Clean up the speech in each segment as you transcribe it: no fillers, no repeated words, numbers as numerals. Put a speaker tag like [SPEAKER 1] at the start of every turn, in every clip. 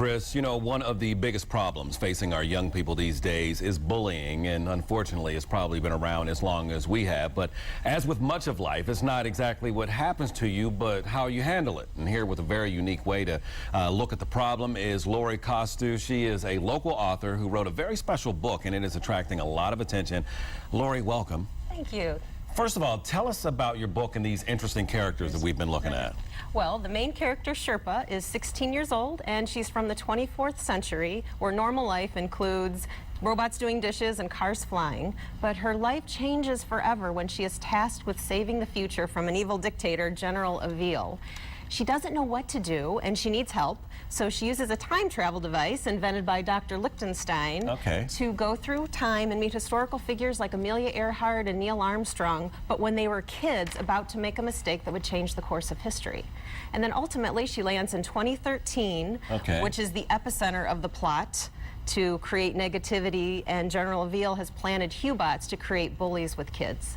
[SPEAKER 1] Chris, you know, one of the biggest problems facing our young people these days is bullying, and unfortunately it's probably been around as long as we have. But as with much of life, it's not exactly what happens to you, but how you handle it. And here with a very unique way to look at the problem is Lori Costu. She is a local author who wrote a very special book, and it is attracting a lot of attention. Lori, welcome.
[SPEAKER 2] Thank you.
[SPEAKER 1] First of all, tell us about your book and these interesting characters that we've been looking at.
[SPEAKER 2] Well, the main character, Sherpa, is 16 years old, and she's from the 24th century, where normal life includes robots doing dishes and cars flying. But her life changes forever when she is tasked with saving the future from an evil dictator, General Avil. She doesn't know what to do, and she needs help, so she uses a time travel device invented by Dr. Lichtenstein to go through time and meet historical figures like Amelia Earhart and Neil Armstrong, but when they were kids about to make a mistake that would change the course of history. And then ultimately she lands in 2013, which is the epicenter of the plot to create negativity, and General Avil has planted Hubots to create bullies with kids.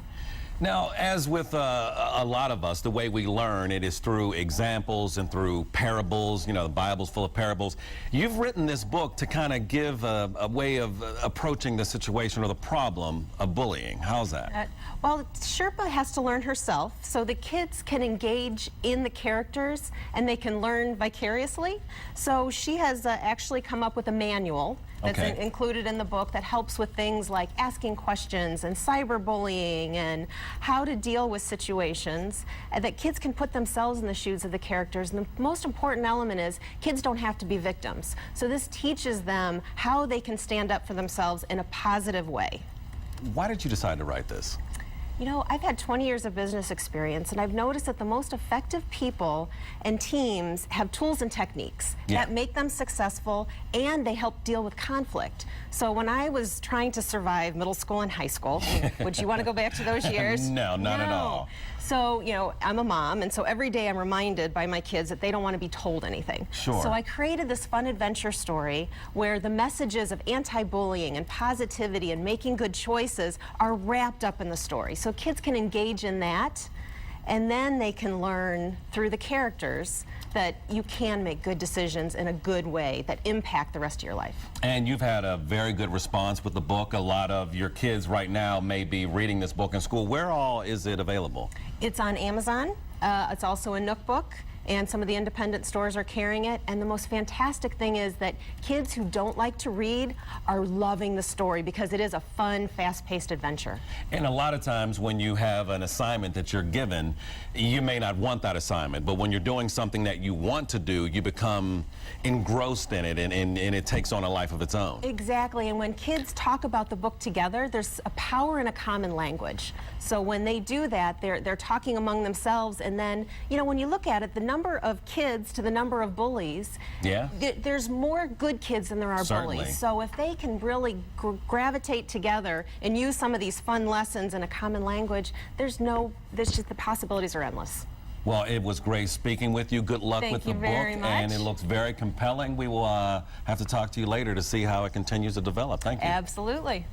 [SPEAKER 1] Now, as with a lot of us, the way we learn, it is through examples and through parables. You know, the Bible's full of parables. You've written this book to kind of give a way of approaching the situation or the problem of bullying. How's that?
[SPEAKER 2] Well, Sherpa has to learn herself, so the kids can engage in the characters and they can learn vicariously. So she has actually come up with a manual that's included in the book that helps with things like asking questions and cyberbullying and how to deal with situations, that kids can put themselves in the shoes of the characters. And the most important element is kids don't have to be victims. So this teaches them how they can stand up for themselves in a positive way.
[SPEAKER 1] Why did you decide to write this?
[SPEAKER 2] You know, I've had 20 years of business experience, and I've noticed that the most effective people and teams have tools and techniques that make them successful, and they help deal with conflict. So when I was trying to survive middle school and high school, would you want to go back to those years?
[SPEAKER 1] No, not at all.
[SPEAKER 2] So, you know, I'm a mom, and so every day I'm reminded by my kids that they don't want to be told anything.
[SPEAKER 1] Sure.
[SPEAKER 2] So I created this fun adventure story where the messages of anti-bullying and positivity and making good choices are wrapped up in the story. So kids can engage in that, and then they can learn through the characters that you can make good decisions in a good way that impact the rest of your life.
[SPEAKER 1] And you've had a very good response with the book. A lot of your kids right now may be reading this book in school. Where all is it available?
[SPEAKER 2] It's on Amazon. It's also a Nook book, and some of the independent stores are carrying it. And the most fantastic thing is that kids who don't like to read are loving the story because it is a fun, fast-paced adventure.
[SPEAKER 1] And a lot of times when you have an assignment that you're given, you may not want that assignment, but when you're doing something that you want to do, you become engrossed in it, and it takes on a life of its own.
[SPEAKER 2] Exactly, and when kids talk about the book together, there's a power in a common language. So when they do that, they're talking among themselves, and then, you know, when you look at it, the number of kids to the number of bullies, there's more good kids than there are bullies. So if they can really gravitate together and use some of these fun lessons in a common language, there's just the possibilities are endless.
[SPEAKER 1] Well, it was great speaking with you. Good luck with the book, and it looks very compelling. We will have to talk to you later to see how it continues to develop. Thank you.
[SPEAKER 2] Absolutely.